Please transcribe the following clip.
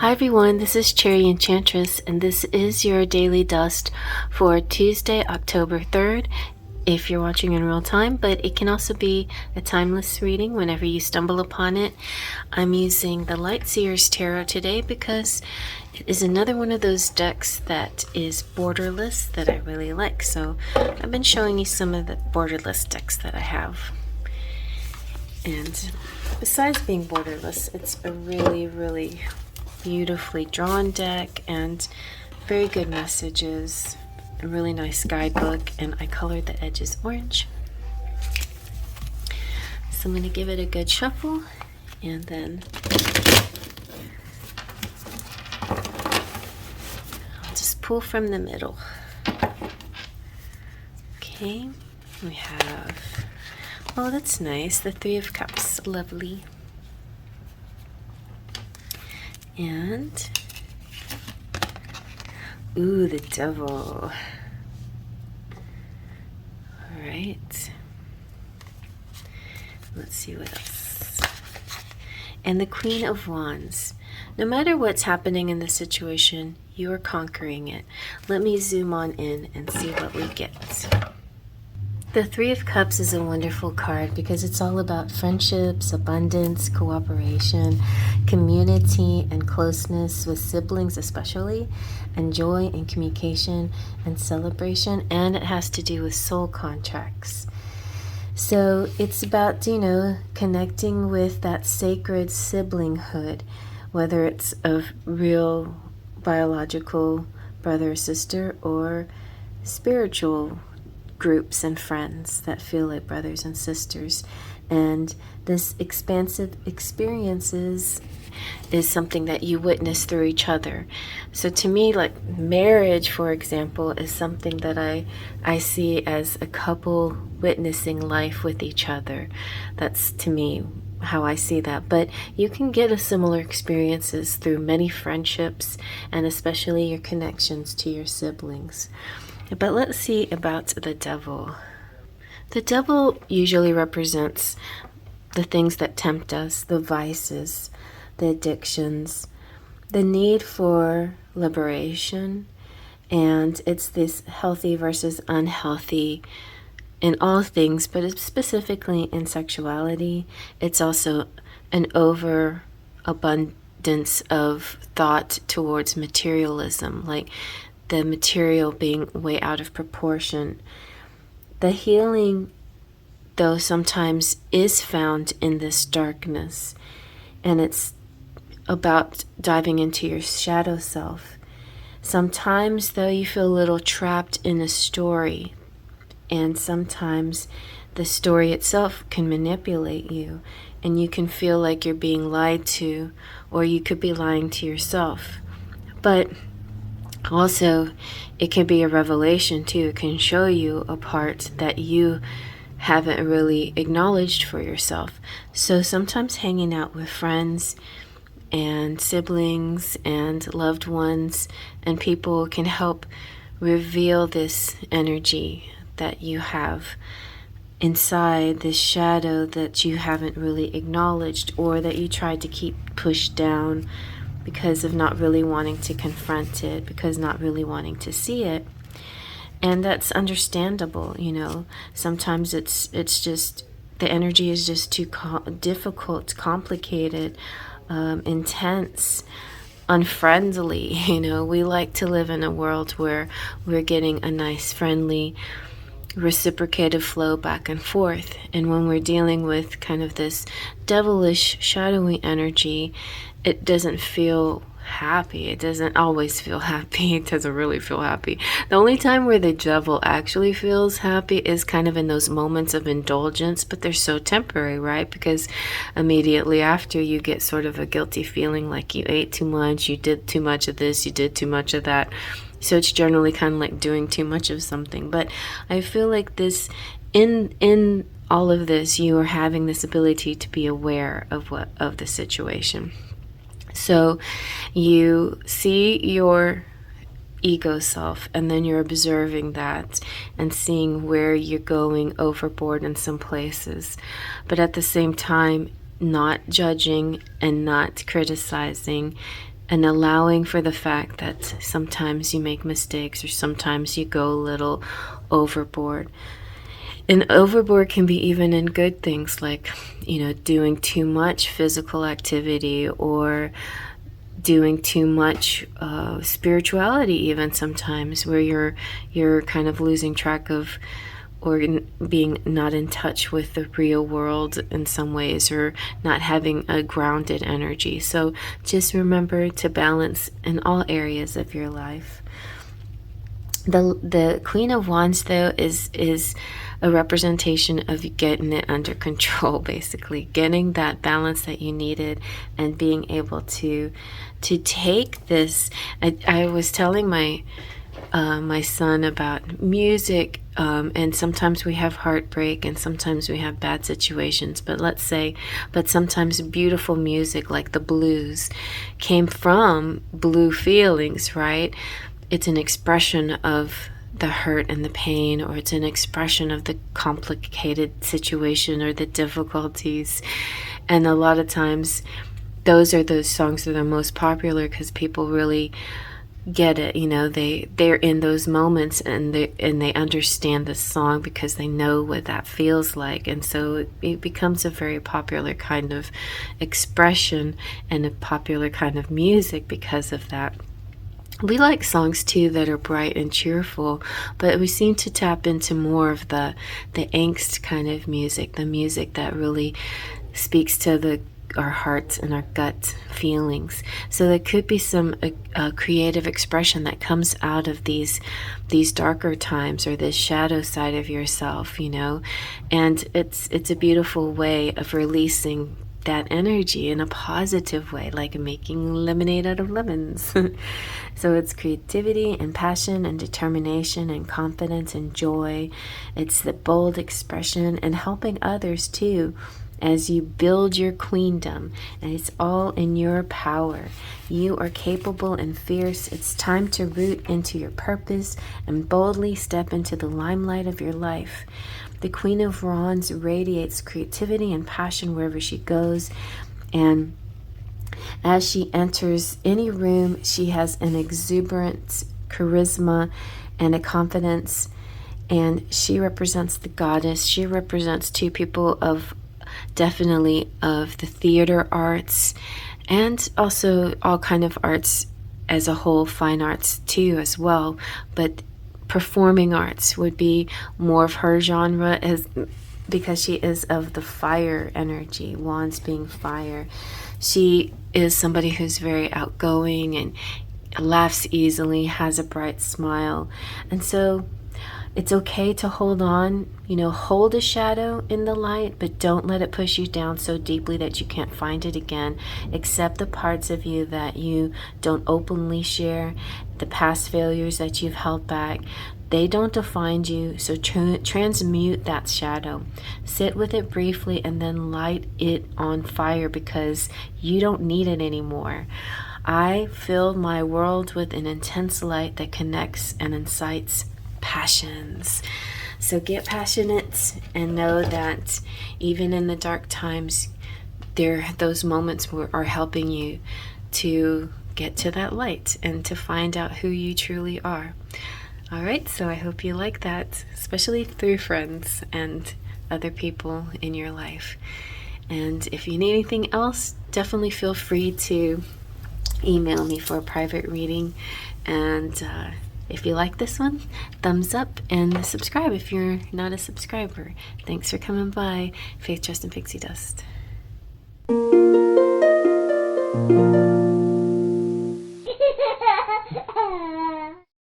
Hi everyone, this is Cherry Enchantress, and this is your daily dust for Tuesday, October 3rd, if you're watching in real time, but it can also be a timeless reading whenever you stumble upon it. I'm using the Light Seers Tarot today because it is another one of those decks that is borderless that I really like. So I've been showing you some of the borderless decks that I have. And besides being borderless, it's a really beautifully drawn deck and very good messages, a really nice guidebook, and I colored the edges orange. So I'm going to give it a good shuffle and then I'll just pull from the middle. Okay, we have, oh, that's nice, the Three of Cups, lovely. And, ooh, the Devil. All right. Let's see what else. And the Queen of Wands. No matter what's happening in the situation, you are conquering it. Let me zoom on in and see what we get. The Three of Cups is a wonderful card because it's all about friendships, abundance, cooperation, community, and closeness with siblings especially, and joy and communication and celebration, and it has to do with soul contracts. So it's about, connecting with that sacred siblinghood, whether it's of real biological brother or sister or spiritual groups and friends that feel like brothers and sisters. And this expansive experiences is something that you witness through each other. So to me, like marriage, for example, is something that I see as a couple witnessing life with each other. That's to me how I see that. But you can get a similar experiences through many friendships and especially your connections to your siblings. But let's see about the Devil. The Devil usually represents the things that tempt us, the vices, the addictions, the need for liberation, and it's this healthy versus unhealthy in all things, but it's specifically in sexuality. It's also an overabundance of thought towards materialism, like the material being way out of proportion. The healing, though, sometimes is found in this darkness, and it's about diving into your shadow self. Sometimes, though, you feel a little trapped in a story, and sometimes the story itself can manipulate you, and you can feel like you're being lied to, or you could be lying to yourself. But also, it can be a revelation too. It can show you a part that you haven't really acknowledged for yourself. So sometimes hanging out with friends and siblings and loved ones and people can help reveal this energy that you have inside, this shadow that you haven't really acknowledged or that you tried to keep pushed down because of not really wanting to confront it, because not really wanting to see it. And that's understandable, Sometimes it's just, the energy is just too difficult, complicated, intense, unfriendly. We like to live in a world where we're getting a nice, friendly, reciprocated flow back and forth. And when we're dealing with kind of this devilish, shadowy energy, it doesn't feel happy. It doesn't always feel happy. It doesn't really feel happy. The only time where the devil actually feels happy is kind of in those moments of indulgence, but they're so temporary, right? Because immediately after you get sort of a guilty feeling like you ate too much, you did too much of this, you did too much of that. So it's generally kind of like doing too much of something. But I feel like this, in all of this, you are having this ability to be aware of the situation. So you see your ego self, and then you're observing that and seeing where you're going overboard in some places. But at the same time, not judging and not criticizing and allowing for the fact that sometimes you make mistakes or sometimes you go a little overboard. And overboard can be even in good things like, doing too much physical activity or doing too much spirituality even sometimes, where you're kind of losing track of or being not in touch with the real world in some ways, or not having a grounded energy. So just remember to balance in all areas of your life. The Queen of Wands, though, is a representation of getting it under control, basically getting that balance that you needed and being able to take this. I was telling my son about music, and sometimes we have heartbreak and sometimes we have bad situations, but sometimes beautiful music like the blues came from blue feelings, right? It's an expression of the hurt and the pain, or it's an expression of the complicated situation or the difficulties. And a lot of times those songs that are most popular because people really get it. They're in those moments, and they understand the song because they know what that feels like, and so it becomes a very popular kind of expression and a popular kind of music because of that. We like songs too that are bright and cheerful, but we seem to tap into more of the angst kind of music, the music that really speaks to our hearts and our gut feelings. So there could be some creative expression that comes out of these darker times, or this shadow side of yourself, and it's a beautiful way of releasing that energy in a positive way, like making lemonade out of lemons. So it's creativity and passion and determination and confidence and joy. It's the bold expression and helping others too, as you build your queendom, and it's all in your power. You are capable and fierce. It's time to root into your purpose and boldly step into the limelight of your life. The Queen of Wands radiates creativity and passion wherever she goes, and as she enters any room, she has an exuberant charisma and a confidence, and she represents the goddess. She represents two people definitely of the theater arts, and also all kind of arts as a whole, fine arts too as well, but performing arts would be more of her genre, because she is of the fire energy, wands being fire. She is somebody who's very outgoing and laughs easily, has a bright smile, and so it's okay to hold on, hold a shadow in the light, but don't let it push you down so deeply that you can't find it again. Accept the parts of you that you don't openly share, the past failures that you've held back. They don't define you, so transmute that shadow. Sit with it briefly and then light it on fire, because you don't need it anymore. I fill my world with an intense light that connects and incites passions. So get passionate and know that even in the dark times, those moments are helping you to get to that light and to find out who you truly are. All right, so I hope you like that, especially through friends and other people in your life. And if you need anything else, definitely feel free to email me for a private reading. And if you like this one, thumbs up and subscribe if you're not a subscriber. Thanks for coming by. Faith, Trust, and Pixie Dust.